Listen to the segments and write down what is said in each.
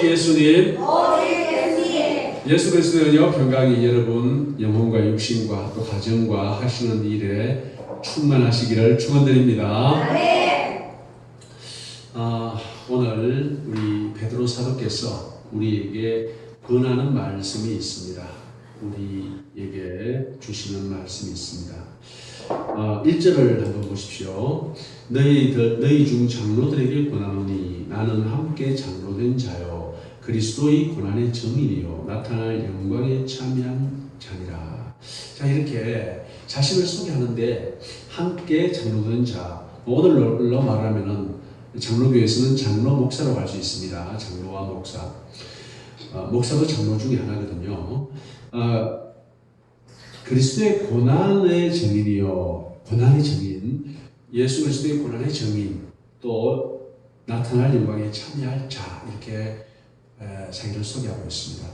예수님, 예수 그리스도는요 평강이 여러분 영혼과 육신과 또 가정과 하시는 일에 충만하시기를 축원드립니다. 오늘 우리 베드로 사도께서 우리에게 권하는 말씀이 있습니다. 우리에게 주시는 말씀이 있습니다. 1절을 한번 보십시오. 너희 중 장로들에게 권하노니 나는 함께 장로된 자요 그리스도의 고난의 증인이요 나타날 영광에 참여한 자니라. 자, 이렇게 자신을 소개하는데 함께 장로된 자, 오늘로 말하면은 장로교에서는 장로 목사라고 할 수 있습니다. 장로와 목사, 목사도 장로 중에 하나거든요. 그리스도의 고난의 증인이요, 고난의 증인, 예수 그리스도의 고난의 증인, 또 나타날 영광에 참여할 자, 이렇게 자기를 소개하고 있습니다.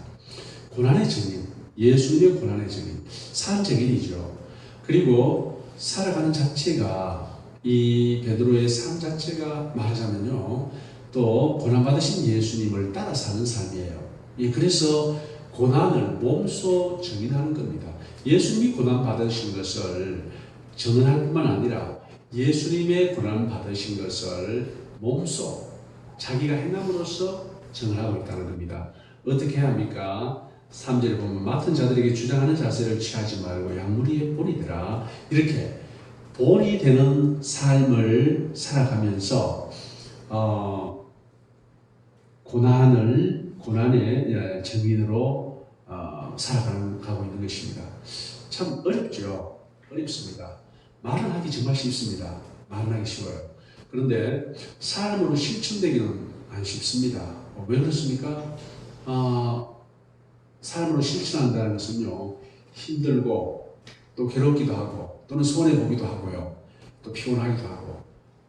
고난의 증인, 예수님의 고난의 증인, 산 증인이죠. 그리고 살아가는 자체가 이 베드로의 삶 자체가 말하자면요, 또 고난받으신 예수님을 따라 사는 삶이에요. 그래서 고난을 몸소 증인하는 겁니다. 예수님이 고난받으신 것을 증언할 뿐만 아니라 예수님의 고난받으신 것을 몸소 자기가 행함으로써 증언하고 있다는 겁니다. 어떻게 합니까? 3절에 보면 맡은 자들에게 주장하는 자세를 취하지 말고 양무리에 본이 되라. 이렇게 본이 되는 삶을 살아가면서 고난의 증인으로 살아가고 있는 것입니다. 참 어렵죠. 어렵습니다. 말은 하기 정말 쉽습니다. 말은 하기 쉬워요. 그런데 삶으로 실천되기는 안 쉽습니다. 왜 그렇습니까? 삶으로 실천한다는 것은요, 힘들고 또 괴롭기도 하고 또는 손해보기도 하고요, 또 피곤하기도 하고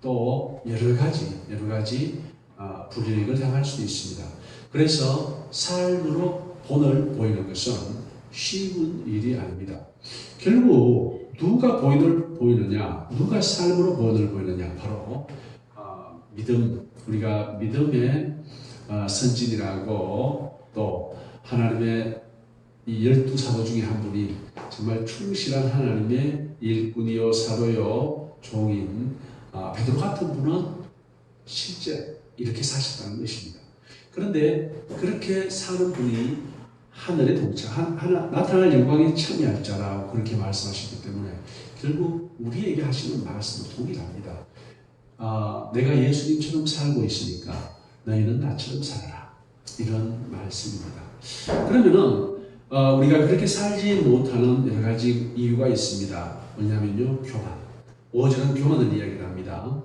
또 여러 가지 불이익을 당할 수도 있습니다. 그래서 삶으로 본을 보이는 것은 쉬운 일이 아닙니다. 결국 누가 본을 보이느냐, 누가 삶으로 본을 보이느냐, 바로 믿음, 우리가 믿음의 선진이라고 또 하나님의 이 12사도 중에 한 분이 정말 충실한 하나님의 일꾼이요 사도요 종인 베드로 같은 분은 실제 이렇게 사셨다는 것입니다. 그런데 그렇게 사는 분이 하늘에 나타날 영광에 참여할 자라고 그렇게 말씀하셨기 때문에 결국 우리에게 하시는 말씀도 동일합니다. 내가 예수님처럼 살고 있으니까 너희는 나처럼 살아라, 이런 말씀입니다. 그러면은 우리가 그렇게 살지 못하는 여러 가지 이유가 있습니다. 뭐냐면요, 교만. 5절은 교만을 이야기를 합니다.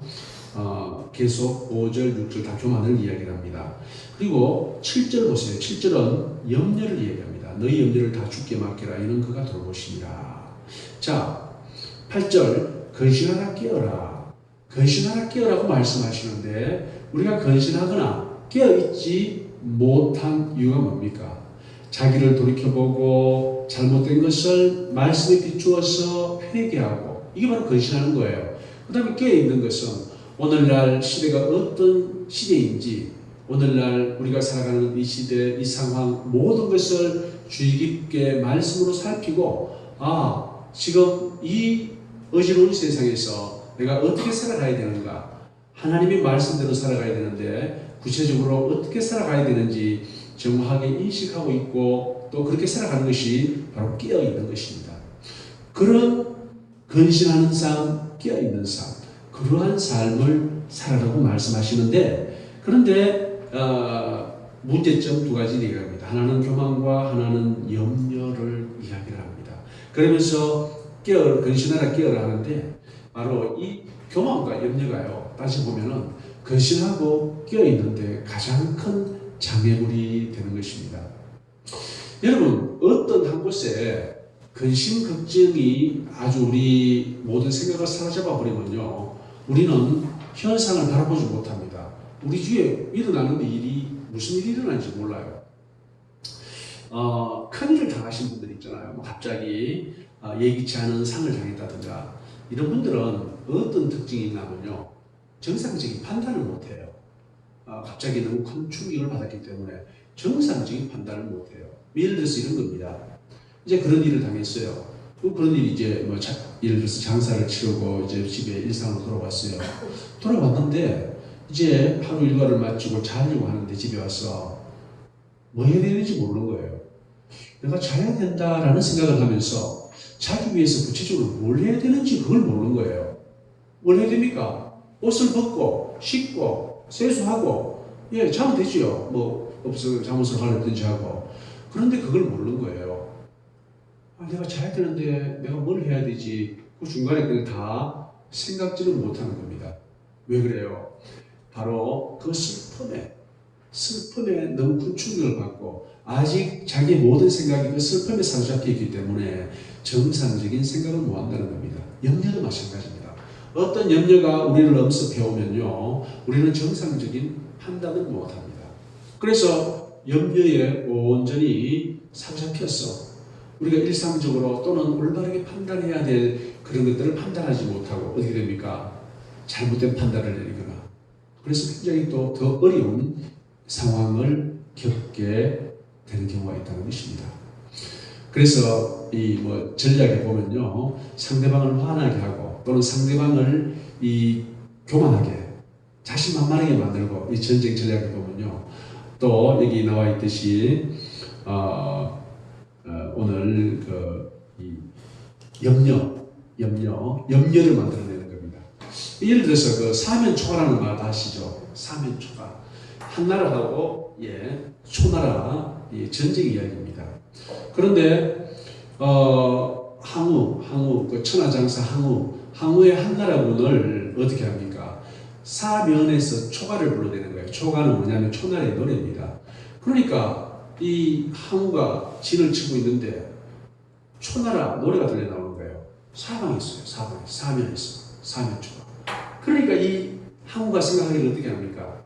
계속 5절, 6절 다 교만을 이야기를 합니다. 그리고 7절 보세요. 7절은 염려를 이야기합니다. 너희 염려를 다 주께 맡기라. 이는 그가 돌보시니라. 자, 8절 근신하라 깨어라. 근신하라 깨어라고 말씀하시는데 우리가 근신하거나 깨어있지 못한 이유가 뭡니까? 자기를 돌이켜보고 잘못된 것을 말씀에 비추어서 회개하고, 이게 바로 근신하는 거예요. 그 다음에 깨어있는 것은 오늘날 시대가 어떤 시대인지, 오늘날 우리가 살아가는 이 시대, 이 상황, 모든 것을 주의 깊게 말씀으로 살피고, 지금 이 어지러운 세상에서 내가 어떻게 살아가야 되는가, 하나님의 말씀대로 살아가야 되는데 구체적으로 어떻게 살아가야 되는지 정확하게 인식하고 있고, 또 그렇게 살아가는 것이 바로 깨어있는 것입니다. 그런 근신하는 삶, 깨어있는 삶, 그러한 삶을 살아라고 말씀하시는데, 그런데 문제점 두 가지를 이야기합니다. 하나는 교만과 하나는 염려를 이야기를 합니다. 그러면서 근신하라 깨어라 하는데, 바로 이 교만과 염려가요, 다시 보면은 근신하고 깨어있는데 가장 큰 장애물이 되는 것입니다. 여러분, 어떤 한 곳에 근심 걱정이 아주 우리 모든 생각을 사로잡아 버리면요, 우리는 현상을 바라보지 못합니다. 우리 주위에 일어나는 일이 무슨 일이 일어나는지 몰라요. 큰일을 당하신 분들 있잖아요. 갑자기 예기치 않은 상을 당했다든가, 이런 분들은 어떤 특징이 있냐면요, 정상적인 판단을 못해요. 갑자기 너무 큰 충격을 받았기 때문에 정상적인 판단을 못해요. 예를 들어서 이런 겁니다. 이제 그런 일을 당했어요. 그런 일이 이제 뭐 예를 들어서 장사를 치르고 이제 집에 일상으로 돌아왔어요. 돌아왔는데 이제 하루 일과를 마치고 자려고 하는데 집에 와서 뭐 해야 되는지 모르는 거예요. 내가 자야 된다라는 생각을 하면서 자기 위해서 구체적으로 뭘 해야 되는지 그걸 모르는 거예요. 뭘 해야 됩니까? 옷을 벗고 씻고 세수하고 자면 되지요. 뭐 없어 잠옷을 갈아입든지 하고. 그런데 그걸 모르는 거예요. 내가 자야 되는데 내가 뭘 해야 되지? 그 중간에 그걸 다 생각지를 못하는 겁니다. 왜 그래요? 바로 그 슬픔에 너무 큰 충격을 받고 아직 자기의 모든 생각이 그 슬픔에 사로잡혀 있기 때문에 정상적인 생각을 못 한다는 겁니다. 염려도 마찬가지입니다. 어떤 염려가 우리를 엄습해오면요, 우리는 정상적인 판단을 못 합니다. 그래서 염려에 온전히 사로잡혀서 우리가 일상적으로 또는 올바르게 판단해야 될 그런 것들을 판단하지 못하고 어떻게 됩니까? 잘못된 판단을 내리거나 그래서 굉장히 또 더 어려운 상황을 겪게 되는 경우가 있다는 것입니다. 그래서 이 뭐 전략에 보면요, 상대방을 화나게 하고 또는 상대방을 이 교만하게 자신만만하게 만들고 이 전쟁 전략에 보면요, 또 여기 나와 있듯이 오늘 이 염려를 만들어내는 겁니다. 예를 들어서 그 사면초가라는 말 아시죠? 사면초가 한나라하고 초나라 전쟁 이야기입니다. 그런데 항우 그 천하장사 항우의 한나라군을 어떻게 합니까? 사면에서 초가를 불러대는 거예요. 초가는 뭐냐면 초나라의 노래입니다. 그러니까 이 항우가 진을 치고 있는데 초나라 노래가 들려 나오는 거예요. 사방에 사면에서 사면초가. 그러니까 이 항우가 생각하기를 어떻게 합니까?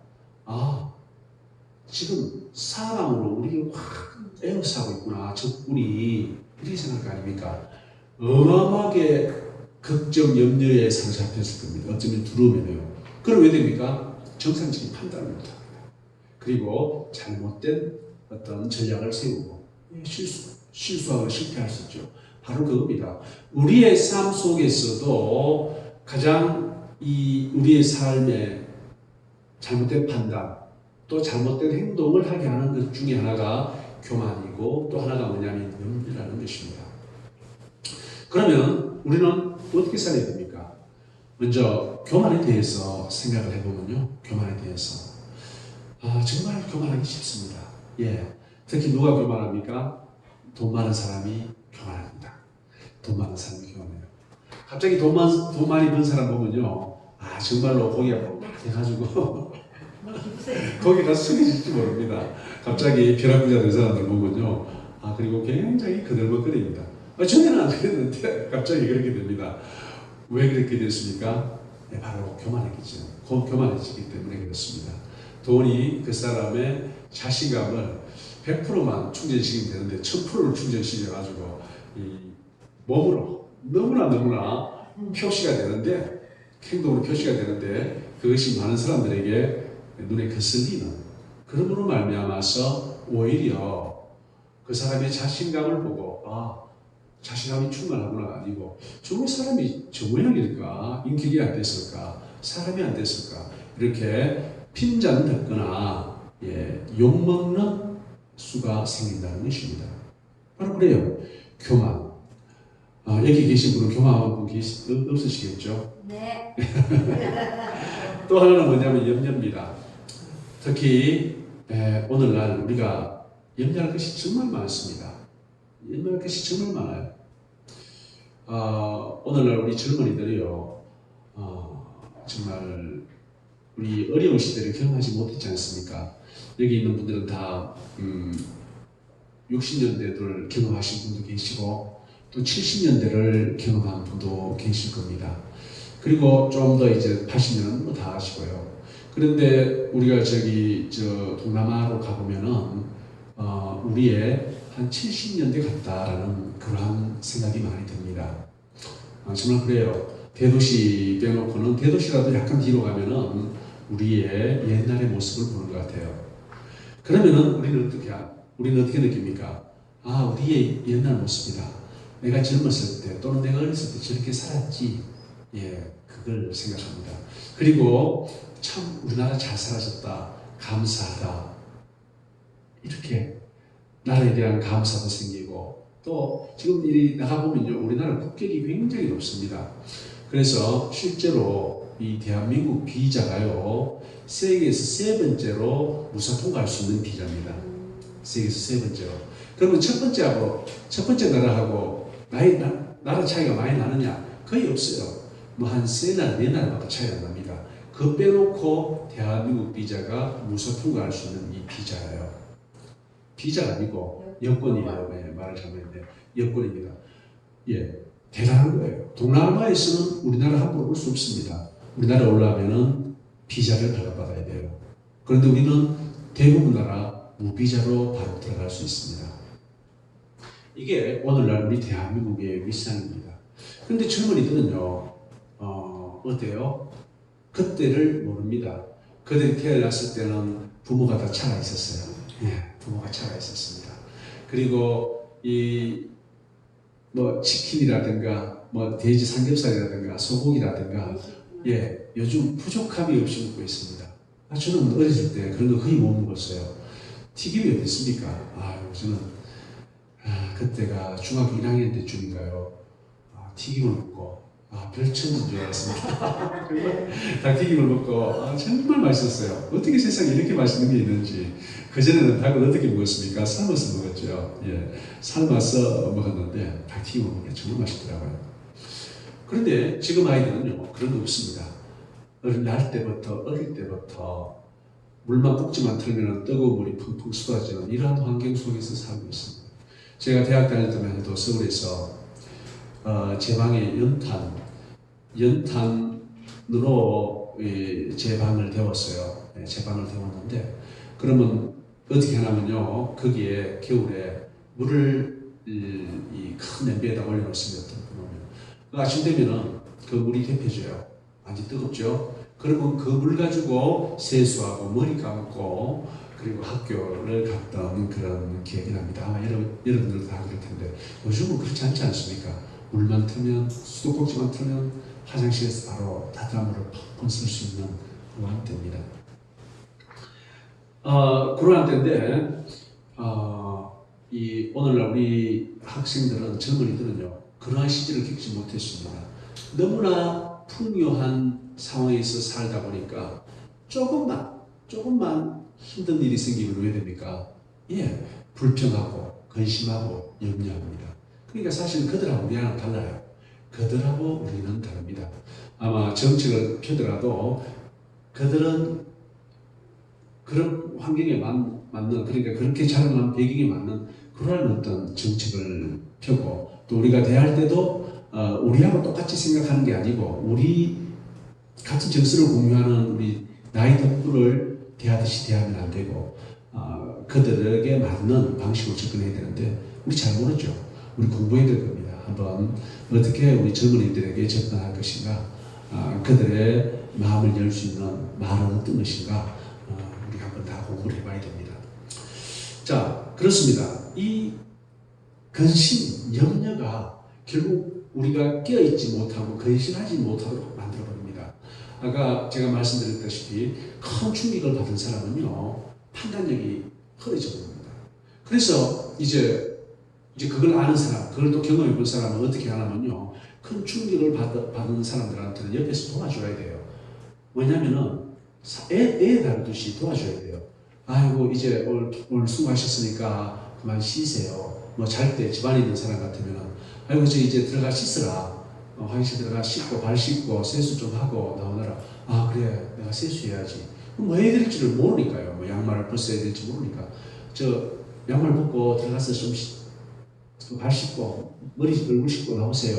지금 사방으로 우리를 확 에워싸고 있구나. 적군이 이렇게 생각할 거 아닙니까? 어마어마하게 걱정, 염려에 사로잡혔을 겁니다. 어쩌면 두려움이네요. 그럼 왜 됩니까? 정상적인 판단을 못합니다. 그리고 잘못된 어떤 전략을 세우고 실수하고 실패할 수 있죠. 바로 그겁니다. 우리의 삶 속에서도 가장 우리의 삶에 잘못된 판단 또 잘못된 행동을 하게 하는 것 중에 하나가 교만이고 또 하나가 뭐냐면 염려라는 것입니다. 그러면 우리는 어떻게 살아야 됩니까? 먼저 교만에 대해서 생각을 해보면요. 교만에 대해서 정말 교만하기 쉽습니다. 특히 누가 교만합니까? 돈 많은 사람이 교만합니다. 돈 많은 사람이 교만해요. 갑자기 돈 많이 번 사람 보면요. 정말로 고기가 막 해가지고 거기 가서 숙여질지 모릅니다. 갑자기 벼락부자 된 사람들 보면요. 그리고 굉장히 그들먹거립니다. 전에는 안 그랬는데 갑자기 그렇게 됩니다. 왜 그렇게 됐습니까? 바로 교만해지기 때문에 그렇습니다. 돈이 그 사람의 자신감을 100%만 충전시키면 되는데 1000%를 충전시켜가지고 이 몸으로 너무나 표시가 되는데 행동으로 표시가 되는데 그것이 많은 사람들에게 눈에 거슬리는 그러므로 말미암아서 오히려 그 사람의 자신감을 보고 자신감이 충만하구나 아니고 저 사람이 저 모양일까? 인격이 안 됐을까? 사람이 안 됐을까? 이렇게 핀잔 듣거나 욕먹는 수가 생긴다는 것입니다. 바로 그래요. 교만. 여기 계신 분은 교만한 분 없으시겠죠? 네. 또 하나는 뭐냐면 염려입니다. 특히 오늘날 우리가 염려할 것이 정말 많습니다. 염려할 것이 정말 많아요. 오늘날 우리 젊은이들이요, 정말 우리 어려운 시대를 경험하지 못했지 않습니까? 여기 있는 분들은 다 60년대를 경험하신 분도 계시고 또 70년대를 경험한 분도 계실 겁니다. 그리고 좀 더 이제 80년은 뭐 다 아시고요. 그런데 우리가 동남아로 가보면은 우리의 한 70년대 같다라는 그러한 생각이 많이 듭니다. 정말 그래요. 대도시 빼놓고는 대도시라도 약간 뒤로 가면은 우리의 옛날의 모습을 보는 것 같아요. 그러면은 우리는 어떻게 느낍니까? 아, 우리의 옛날 모습이다. 내가 젊었을 때 또는 내가 어렸을 때 저렇게 살았지. 예, 그걸 생각합니다. 그리고 참 우리나라 잘 살아졌다. 감사하다. 이렇게 나라에 대한 감사도 생기고 또 지금 이 나가보면요. 우리나라 국격이 굉장히 높습니다. 그래서 실제로 이 대한민국 비자가요. 세계에서 세 번째로 무사 통과할 수 있는 비자입니다. 세계에서 세 번째로. 그러면 첫 번째 나라하고 나라 차이가 많이 나느냐? 거의 없어요. 뭐 한 세 나라, 네 나라밖에 차이가 안 납니다. 그거 빼놓고 대한민국 비자가 무사 통과할 수 있는 이 비자예요. 비자가 아니고 여권이에요. 네, 말을 잘못했는데 여권입니다. 예, 대단한 거예요. 동남아에서는 우리나라 함부로 올 수 없습니다. 우리나라 올라가면은 비자를 발급받아야 돼요. 그런데 우리는 대부분 나라 무비자로 바로 들어갈 수 있습니다. 이게 오늘날 우리 대한민국의 위상입니다. 그런데 젊은이들은요, 어때요? 그때를 모릅니다. 그들이 태어났을 때는 부모가 다 차가 있었어요. 예, 부모가 차가 있었습니다. 그리고 뭐 치킨이라든가 뭐 돼지 삼겹살이라든가 소고기라든가 예, 요즘 부족함이 없이 먹고 있습니다. 저는 어렸을 때 그런 거 거의 못 먹었어요. 튀김이 어디 있습니까? 저는 그때가 중학교 1학년 때쯤인가요? 튀김을 먹고 별천지인 줄 알았습니다. 닭튀김을 먹고 정말 맛있었어요. 어떻게 세상에 이렇게 맛있는 게 있는지. 그전에는 닭을 어떻게 먹었습니까? 삶아서 먹었죠. 예, 삶아서 먹었는데 닭튀김을 먹으면 정말 맛있더라고요. 그런데 지금 아이들은요, 그런 거 없습니다. 어릴 때부터 물만 붓지만 틀면 뜨거운 물이 펑펑 쏟아지는 이러한 환경 속에서 살고 있습니다. 제가 대학 다닐 때만 해도 서울에서 제 방에 연탄으로 제 방을 데웠어요. 제 방을 데웠는데 그러면 어떻게 하냐면요, 거기에 겨울에 물을 이 큰 냄비에다 올려놓습니다. 아침 되면은 그 물이 데펴져요. 완전 뜨겁죠. 그러면 그 물 가지고 세수하고 머리 감고 그리고 학교를 갔던 그런 기억이 납니다. 아마 여러분들도 다 그럴 텐데 요즘은 그렇지 않지 않습니까? 물만 틀면, 수도꼭지만 틀면 화장실에서 바로 따뜻한 물을 펑펑 쓸 수 있는 그런 때입니다. 그러한 때인데 오늘날 우리 학생들은, 젊은이들은요, 그러한 시절을 겪지 못했습니다. 너무나 풍요한 상황에서 살다 보니까 조금만 힘든 일이 생기면 왜 됩니까? 예, 불평하고 근심하고 염려합니다. 그러니까 사실 그들하고 우리랑 달라요. 그들하고 우리는 다릅니다. 아마 정책을 펴더라도 그들은 그런 환경에 맞는, 그러니까 그렇게 자라난 배경에 맞는 그러한 어떤 정책을 펴고, 또 우리가 대할 때도 우리하고 똑같이 생각하는 게 아니고 우리 같은 정서를 공유하는 우리 나이 덕분을 대하듯이 대하면 안 되고 그들에게 맞는 방식으로 접근해야 되는데 우리 잘 모르죠. 우리 공부해야 될 겁니다. 한번 어떻게 우리 젊은이들에게 접근할 것인가, 그들의 마음을 열 수 있는 말은 어떤 것인가, 우리가 한번 다 공부를 해봐야 됩니다. 자, 그렇습니다. 이 근심, 염려가 결국 우리가 깨어있지 못하고 근신하지 못하도록 만들어버립니다. 아까 제가 말씀드렸다시피 큰 충격을 받은 사람은요, 판단력이 흐려져 버립니다. 그래서 이제 그걸 아는 사람, 그걸 또 경험해 본 사람은 어떻게 하냐면요, 큰 충격을 받은 사람들한테는 옆에서 도와줘야 돼요. 왜냐면은 애 다루듯이 도와줘야 돼요. 아이고 이제 오늘 수고하셨으니까 그만 쉬세요. 뭐 잘 때 집안에 있는 사람 같으면은 아이고 이제 들어가 씻으라. 화장실 들어가 씻고 발 씻고 세수 좀 하고 나오느라. 그래 내가 세수해야지. 뭐 해야 될지를 모르니까요. 뭐 양말을 벗어야 될지 모르니까 저 양말 벗고 들어가서 좀 발 씻고 얼굴 씻고 나오세요.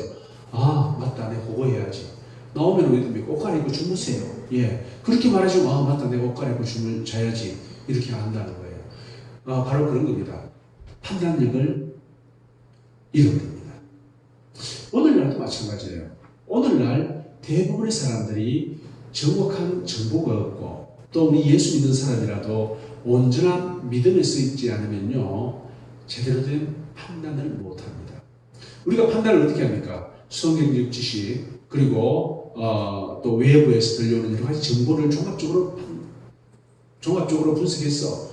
맞다, 내가 그거 해야지. 나오면 왜 됩니까? 옷 갈아입고 주무세요. 예, 그렇게 말하시면 맞다, 내가 옷 갈아입고 자야지. 이렇게 한다는 거예요. 바로 그런 겁니다. 판단력을 잃어버립니다. 오늘날도 마찬가지예요. 오늘날 대부분의 사람들이 정확한 정보가 없고 또 우리 예수 믿는 사람이라도 온전한 믿음에 서 있지 않으면요 제대로 된 판단을 못합니다. 우리가 판단을 어떻게 합니까? 성경적 지식 그리고 또 외부에서 들려오는 여러 가지 정보를 종합적으로 분석해서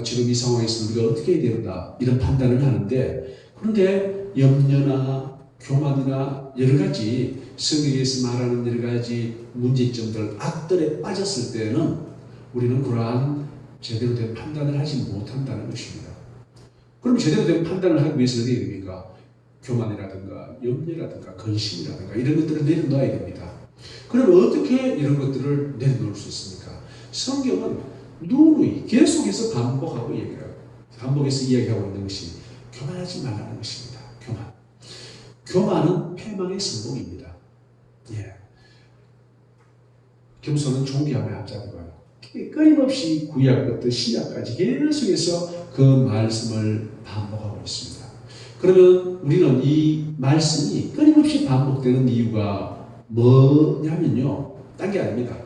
지금 이 상황에서 우리가 어떻게 해야 된다 이런 판단을 하는데, 그런데 염려나 교만이나 여러 가지 성경에서 말하는 여러 가지 문제점들, 악들에 빠졌을 때는 우리는 그러한 제대로 된 판단을 하지 못한다는 것입니다. 그럼 제대로 된 판단을 하기 위해서 어떻게 됩니까? 교만이라든가 염려라든가 근심이라든가 이런 것들을 내려놓아야 됩니다. 그럼 어떻게 이런 것들을 내려놓을 수 있습니까? 성경은 누누이 계속해서 반복해서 이야기하고 있는 것이 교만하지 말라는 것입니다. 교만은 패망의 선봉입니다. 겸손은 존귀함의 앞자리고요. 끊임없이 구약부터 신약까지 계속해서 그 말씀을 반복하고 있습니다. 그러면 우리는 이 말씀이 끊임없이 반복되는 이유가 뭐냐면요, 딴 게 아닙니다.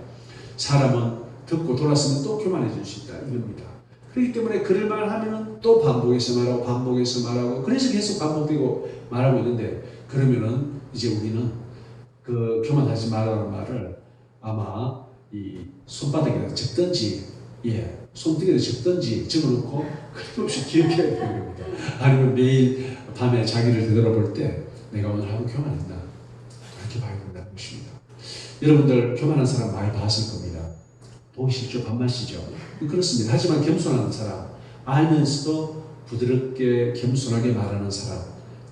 사람은 듣고 돌았으면 또 교만해질 수 있다 이겁니다. 그렇기 때문에 그럴 말하면 또 반복해서 말하고 그래서 계속 반복되고 말하고 있는데, 그러면은 이제 우리는 그 교만하지 말라는 말을 아마 이 손바닥에다 적든지 손등에다 적든지 적어놓고 끊임없이 기억해야 되는 겁니다. 아니면 매일 밤에 자기를 되돌아볼 때 내가 오늘 하루 교만했나 그렇게 봐야 된다는 것입니다. 여러분들 교만한 사람 많이 봤을 겁니다. 보기 싫죠? 반맛이죠? 그렇습니다. 하지만 겸손한 사람, 알면서도 부드럽게 겸손하게 말하는 사람,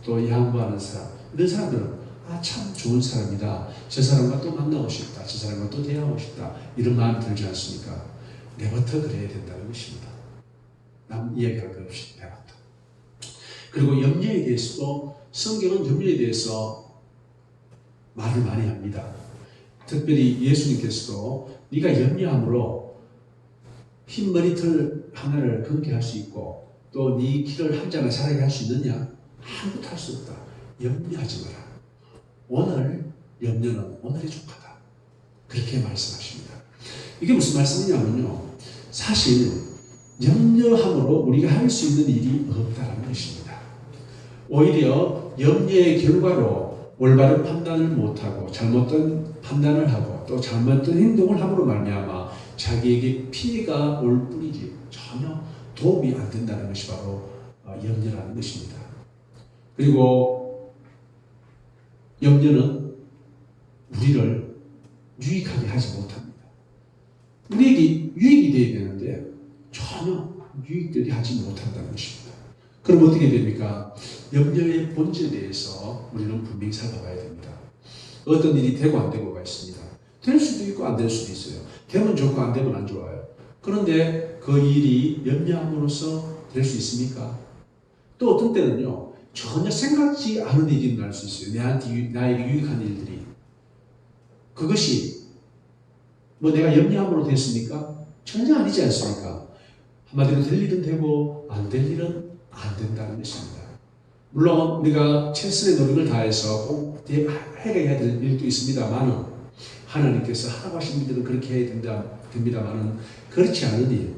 또 양보하는 사람, 이런 사람들은 참 좋은 사람이다, 저 사람과 또 만나고 싶다, 저 사람과 또 대화하고 싶다, 이런 마음이 들지 않습니까? 내부터 그래야 된다는 것입니다. 남 이야기할 것 없이 내부터. 그리고 염려에 대해서도 성경은 염려에 대해서 말을 많이 합니다. 특별히 예수님께서도 네가 염려함으로 흰 머리털 하나를 검게 할 수 있고 또 네 길을 한 장을 자라게 할 수 있느냐? 아무것도 할 수 없다. 염려하지 마라. 오늘 염려는 오늘의 족하다. 그렇게 말씀하십니다. 이게 무슨 말씀이냐면요, 사실 염려함으로 우리가 할 수 있는 일이 없다는 것입니다. 오히려 염려의 결과로 올바른 판단을 못하고 잘못된 판단을 하고 또 잘못된 행동을 함으로 말미암아 자기에게 피해가 올 뿐이지 전혀 도움이 안 된다는 것이 바로 염려라는 것입니다. 그리고 염려는 우리를 유익하게 하지 못합니다. 우리에게 유익이 되어야 되는데 전혀 유익되게 하지 못한다는 것입니다. 그럼 어떻게 됩니까? 염려의 본질에 대해서 우리는 분명히 살펴봐야 됩니다. 어떤 일이 되고 안 되고가 있습니다. 될 수도 있고 안 될 수도 있어요. 되면 좋고 안 되면 안 좋아요. 그런데 그 일이 염려함으로써 될 수 있습니까? 또 어떤 때는요, 전혀 생각지 않은 일이 날 수 있어요. 나에게 유익한 일들이. 그것이 내가 염려함으로 됐습니까? 전혀 아니지 않습니까? 한마디로 될 일은 되고 안 될 일은 안 된다는 것입니다. 물론 우리가 최선의 노력을 다해서 꼭 해야 될 일도 있습니다만 하나님께서 하라고 하신 일들은 그렇게 해야 됩니다만 그렇지 않은 일,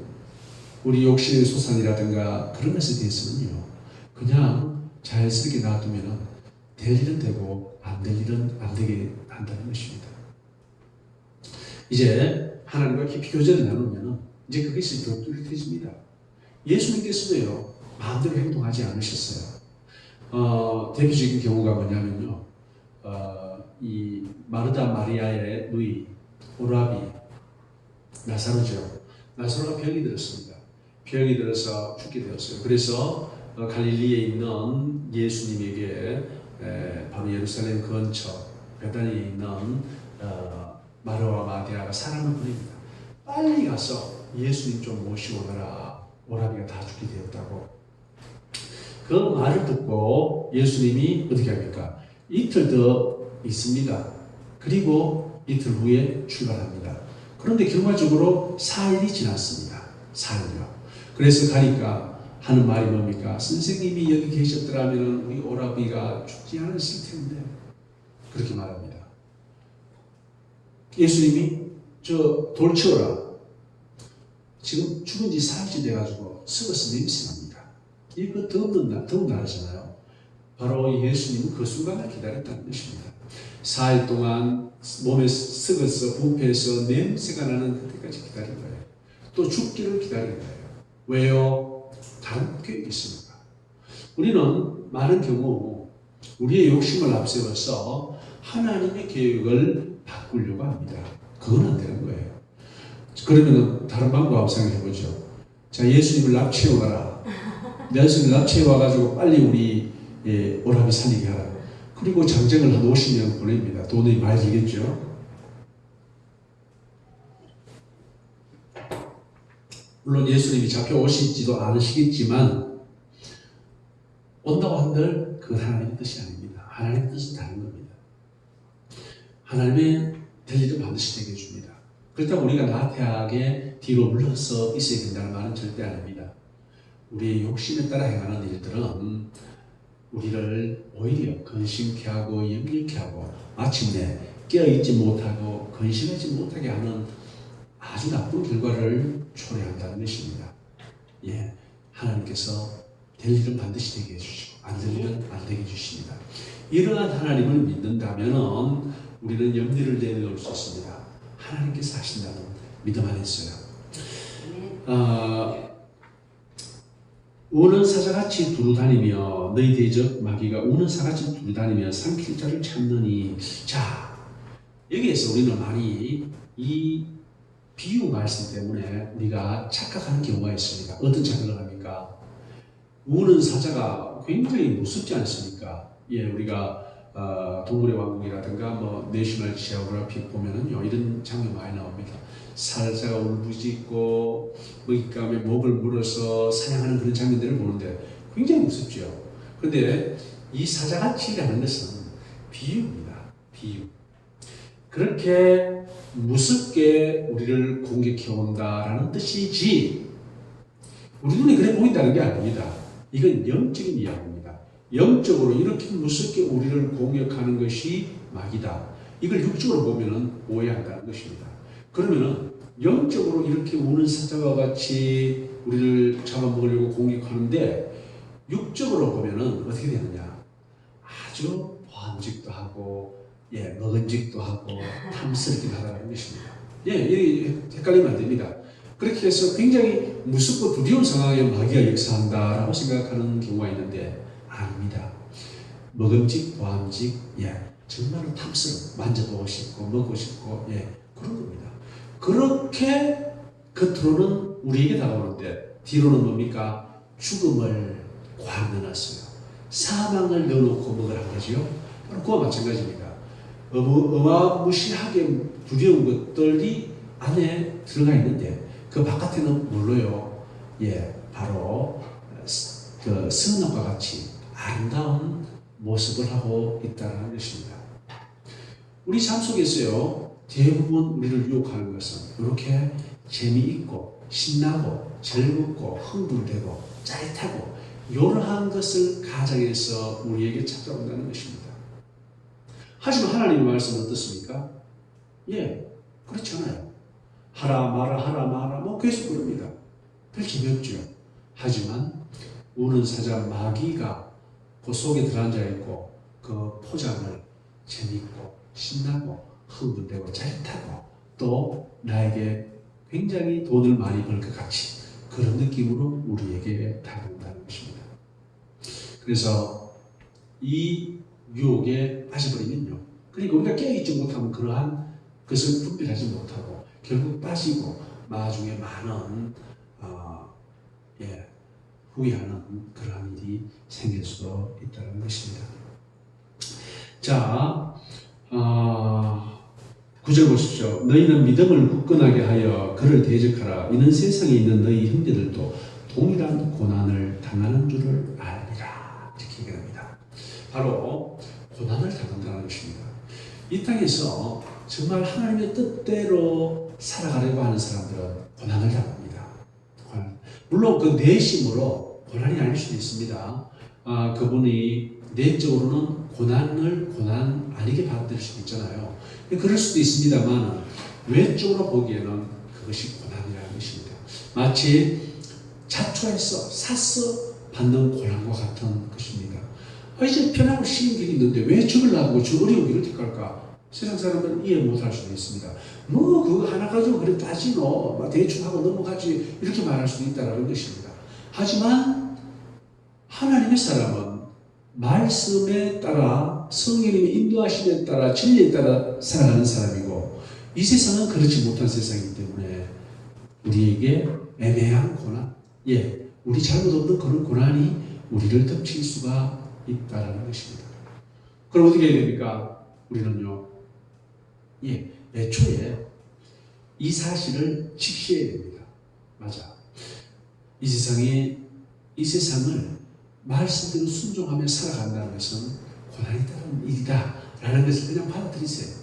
우리 욕심의 소산이라든가 그런 것에 대해서는요, 그냥 자연스럽게 놔두면 될 일은 되고 안 될 일은 안 되게 한다는 것입니다. 이제 하나님과 깊이 교제를 나누면 이제 그것이 더 뚜렷해집니다. 예수님께서도요, 마음대로 행동하지 않으셨어요. 대표적인 경우가 뭐냐면요, 이 마르다 마리아의 누이 오라비 나사로죠. 나사로가 병이 들었습니다. 병이 들어서 죽게 되었어요. 그래서 갈릴리에 있는 예수님에게 바로 예루살렘 근처 베다니에 있는 마르와 마디아가 사람을 보냅니다. 빨리 가서 예수님 좀 모시고 오너라. 오라비가 다 죽게 되었다고. 그 말을 듣고 예수님이 어떻게 합니까? 이틀 더 있습니다. 그리고 이틀 후에 출발합니다. 그런데 결과적으로 4일이 지났습니다. 4일요. 그래서 가니까 하는 말이 뭡니까? 선생님이 여기 계셨더라면 우리 오라비가 죽지 않았을 텐데. 그렇게 말합니다. 예수님이 저 돌 치워라. 지금 죽은 지 사흘째 돼가지고 썩어서 냄새납니다. 이거 더운 날이잖아요. 바로 예수님은 그 순간을 기다렸다는 것입니다. 4일 동안 몸에 썩어서 부패해서 냄새가 나는 그때까지 기다린 거예요. 또 죽기를 기다린 거예요. 왜요? 다른 계획이 있습니다. 우리는 많은 경우 우리의 욕심을 앞세워서 하나님의 계획을 바꾸려고 합니다. 그건 안 되는 거예요. 그러면 다른 방법 한번 생각해 보죠. 자, 예수님을 납치해 와라. 예수님을 납치해 와가지고 빨리 우리 오라비 살리게 하라. 그리고 장정을 한 50명 보냅니다. 돈이 많이 들겠죠. 물론 예수님이 잡혀오시지도 않으시겠지만 온다고 한들 그건 하나님의 뜻이 아닙니다. 하나님의 뜻은 다른 겁니다. 하나님의 될 일은 반드시 되게 해줍니다. 그렇다고 우리가 나태하게 뒤로 물러서 있어야 된다는 말은 절대 아닙니다. 우리의 욕심에 따라 행하는 일들은 우리를 오히려 근심케 하고 염려케 하고 마침내 깨어있지 못하고 근심하지 못하게 하는 아주 나쁜 결과를 초래한다는 것입니다. 예, 하나님께서 될 일은 반드시 되게 해주시고 안 될 일은 안 되게 해주십니다. 이러한 하나님을 믿는다면 우리는 염려를 내려놓을 수 있습니다. 하나님께서 하신다는 믿음 안에 있어요. 우는 사자같이 두루다니며 너희 대적 마귀가 우는 사같이 두루다니며 삼킬 자를 찾느니. 자, 여기에서 우리는 많이 이 비유 말씀 때문에 우리가 착각하는 경우가 있습니다. 어떤 착각을 합니까? 우는 사자가 굉장히 무섭지 않습니까? 예, 우리가 동물의 왕국이라든가 뭐 내셔널 지오그래픽 보면은요 이런 장면 많이 나옵니다. 사자가 울부짖고 먹잇감에 목을 물어서 사냥하는 그런 장면들을 보는데 굉장히 무섭죠. 그런데 이 사자같이라는 것은 비유입니다. 비유. 그렇게 무섭게 우리를 공격해 온다라는 뜻이지 우리 눈에 그래 보인다는 게 아닙니다. 이건 영적인 이야기입니다. 영적으로 이렇게 무섭게 우리를 공격하는 것이 마귀다. 이걸 육적으로 보면은 오해한다는 것입니다. 그러면은 영적으로 이렇게 우는 사자와 같이 우리를 잡아먹으려고 공격하는데 육적으로 보면은 어떻게 되느냐? 아주 보암직도 하고 먹은직도 하고 탐스럽기도 하다는 것입니다. 헷갈리면 안 됩니다. 그렇게 해서 굉장히 무섭고 두려운 상황에 마귀가 역사한다라고 생각하는 경우가 있는데 아닙니다. 먹음직, 보암직, 정말로 탐스럽고 만져보고 싶고 먹고 싶고 그런 겁니다. 그렇게 겉으로는 우리에게 다가오는데 뒤로는 뭡니까? 죽음을 꽉 넣어놨어요. 사망을 넣어놓고 먹으라는 거죠. 그와 마찬가지입니다. 어마무시하게 두려운 것들이 안에 들어가 있는데 그 바깥에는 뭘로요? 바로 그 선악과 같이 아름다운 모습을 하고 있다는 것입니다. 우리 삶 속에서요 대부분 우리를 유혹하는 것은 이렇게 재미있고 신나고 즐겁고 흥분되고 짜릿하고 이러한 것을 가정에서 우리에게 찾아온다는 것입니다. 하지만 하나님의 말씀은 어떻습니까? 그렇지 않아요. 하라 마라 뭐 계속 그럽니다. 별 재미없죠. 하지만 우는 사자 마귀가 그 속에 들어앉아 있고 그 포장을 재미있고 신나고 흥분되고 짜릿하고 또 나에게 굉장히 돈을 많이 벌 것 같이 그런 느낌으로 우리에게 다가온다는 것입니다. 그래서 이 유혹에 빠져버리면요. 그러니까 우리가 깨어있지 못하면 그러한 것을 분별하지 못하고 결국 빠지고 나중에 많은 후회하는 그러한 일이 생길 수도 있다는 것입니다. 자, 9절 보십시오. 너희는 믿음을 굳건하게 하여 그를 대적하라. 이는 세상에 있는 너희 형제들도 동일한 고난을 당하는 줄을 알리라. 이렇게 얘기합니다. 바로 고난을 당한다는 것입니다. 이 땅에서 정말 하나님의 뜻대로 살아가려고 하는 사람들은 고난을 당합니다. 물론 그 내심으로 고난이 아닐 수도 있습니다. 그분이 내적으로는 고난 아니게 받을 수도 있잖아요. 그럴 수도 있습니다만 외적으로 보기에는 그것이 고난이라는 것입니다. 마치 자초해서 사서 받는 고난과 같은 것입니다. 이제 편하고 쉬운 길이 있는데 왜 죽으려고 저 어려운 길을 택할까? 세상 사람은 이해 못할 수도 있습니다. 뭐 그거 하나 가지고 그래 따지노, 대충 하고 넘어가지, 이렇게 말할 수도 있다는 것입니다. 하지만 하나님의 사람은 말씀에 따라 성령님의 인도하심에 따라 진리에 따라 살아가는 사람이고, 이 세상은 그렇지 못한 세상이기 때문에 우리에게 애매한 고난, 우리 잘못 없는 그런 고난이 우리를 덮칠 수가 있다는 것입니다. 그럼 어떻게 해야 됩니까? 우리는요, 애초에 이 사실을 직시해야 됩니다. 맞아. 이 세상을 말씀대로 순종하며 살아간다는 것은 고난이 따르는 일이다 라는 것을 그냥 받아들이세요.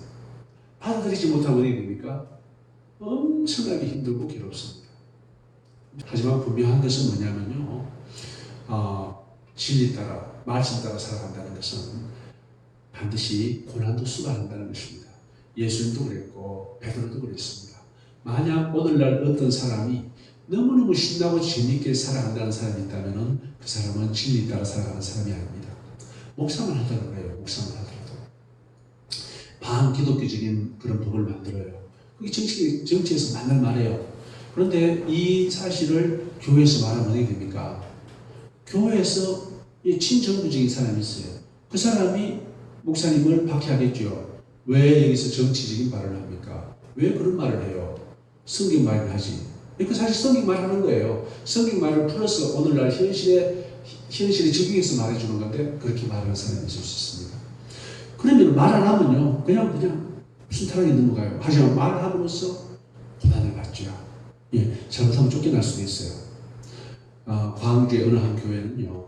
받아들이지 못하면 어떻게 됩니까? 엄청나게 힘들고 괴롭습니다. 하지만 분명한 것은 뭐냐면요, 진리 따라 말씀 따라 살아간다는 것은 반드시 고난도 수반한다는 것입니다. 예수님도 그랬고 베드로도 그랬습니다. 만약 오늘날 어떤 사람이 너무너무 신나고 재미있게 살아간다는 사람이 있다면 그 사람은 진리 따라 살아가는 사람이 아닙니다. 목사만 하더라도 그래요. 목사만 하더라도 반기독교적인 그런 법을 만들어요. 그게 정치에서 맨날 말해요. 그런데 이 사실을 교회에서 말하면 어떻게 됩니까? 교회에서 친정부적인 사람이 있어요. 그 사람이 목사님을 박해하겠죠. 왜 여기서 정치적인 말을 합니까? 왜 그런 말을 해요? 성경 말을 하지. 그 사실 성경 말하는 거예요. 성경 말을 풀어서 오늘날 현실에 적용해서 말해주는 건데 그렇게 말하는 사람이 있을 수 있습니다. 그러면 말 안 하면요, 그냥 순탄하게 넘어가요. 하지만 말을 함으로써 고난을 받죠. 잘못하면 쫓겨날 수도 있어요. 광주의 어느 한 교회는요,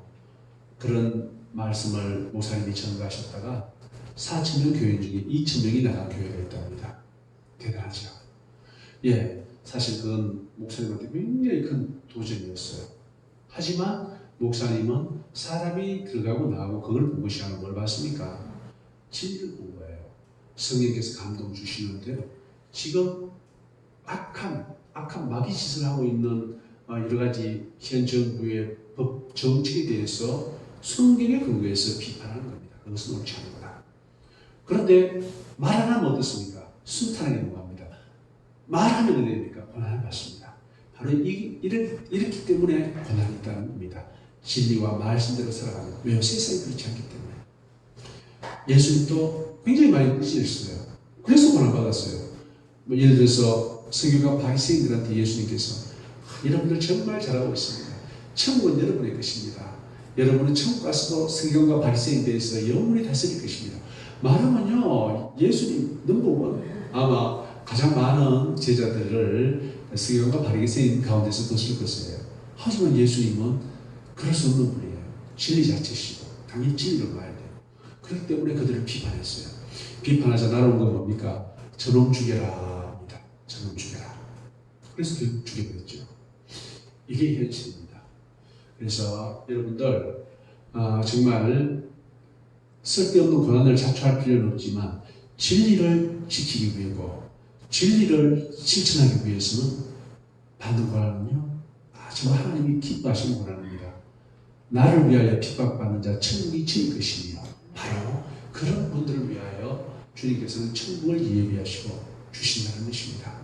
그런 말씀을 목사님이 전가하셨다가 4,000명 교인 중에 2,000명이 나간 교회가 있답니다. 대단하죠. 사실 그건 목사님한테 굉장히 큰 도전이었어요. 하지만 목사님은 사람이 들어가고 나가고 그걸 본 것이 아니라 뭘 봤습니까? 진리를 본 거예요. 성령께서 감동 주시는 대로 지금 악한 마귀 짓을 하고 있는 여러 가지 현 정부의 법 정책에 대해서 성경의 근거에서 비판하는 겁니다. 그것은 옳지 않은 거다. 그런데 말 안 하면 어떻습니까? 순탄하게 넘어갑니다. 말하면 어떻게 됩니까? 고난을 받습니다. 바로 이렇기 때문에 고난이 있다는 겁니다. 진리와 말씀대로 살아가는. 왜요? 세상이 그렇지 않기 때문에. 예수님도 굉장히 많이 삐지셨어요. 그래서 고난 받았어요. 예를 들어서 성경과 바리새인들한테 예수님께서 여러분들 정말 잘하고 있습니다. 천국은 여러분의 것입니다. 여러분은 천국 가서도 성경과 바리새인에 대해서 영원히 다스릴 것입니다. 말하면요, 예수님 넘버원, 아마 가장 많은 제자들을 성경과 바리새인 가운데서 뒀을 것이에요. 하지만 예수님은 그럴 수 없는 분이에요. 진리 자체시고 당연히 진리를 말해야 돼요. 그렇기 때문에 그들을 비판했어요. 비판하자 날아온 건 뭡니까? 저놈 죽여라 입니다. 저놈 죽여라. 그래서 죽여버렸죠. 이게 현실입니다. 그래서 여러분들 정말 쓸데없는 고난을 자초할 필요는 없지만 진리를 지키기 위하고 진리를 실천하기 위해서는 받는 고난은요, 정말 하나님이 기뻐하시는 고난입니다. 나를 위하여 핍박받는 자 천국이 저희 것이며 바로 그런 분들을 위하여 주님께서는 천국을 예비하시고 주신다는 것입니다.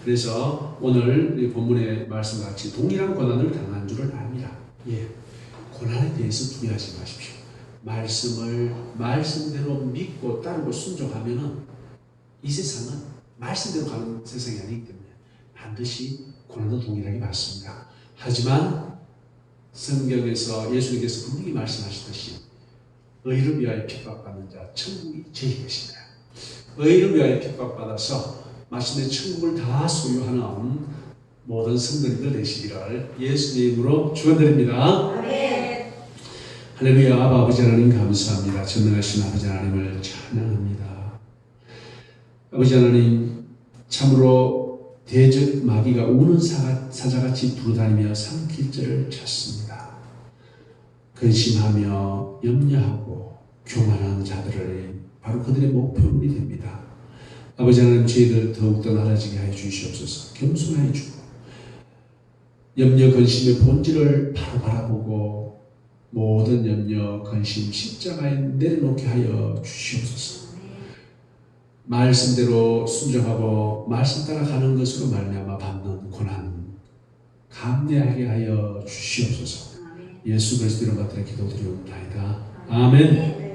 그래서 오늘 본문의 말씀같이 동일한 고난을 당한 줄을 압니다. 고난에 대해서 두려워하지 마십시오. 말씀을 말씀대로 믿고 따르고 순종하면은 이 세상은 말씀대로 가는 세상이 아니기 때문에 반드시 고난도 동일하게 받습니다. 하지만 성경에서 예수님께서 분명히 말씀하시듯이 의를 위하여 핍박받는 자 천국이 저희 것이다. 의를 위하여 핍박받아서 마침내 천국을 다 소유하는 모든 성도님들 되시기를 예수님의 이름으로 축원드립니다. 아멘. 할렐루야. 아버지 하나님 감사합니다. 전능하신 아버지 하나님을 찬양합니다. 아버지 하나님, 참으로 대적 마귀가 우는 사자같이 부르다니며 삼킬자를 찾습니다. 근심하며 염려하고 교만한 자들을 바로 그들의 목표물이 됩니다. 아버지 하나님, 저희들 더욱더 나아지게 하여 주시옵소서. 겸손하여 주고 염려 근심의 본질을 바로 바라보고 모든 염려 근심 십자가에 내려놓게 하여 주시옵소서. 말씀대로 순종하고 말씀 따라 가는 것으로 말미암아 받는 고난 감내하게 하여 주시옵소서. 예수 그리스도로 받들어 기도드리옵나이다. 아멘.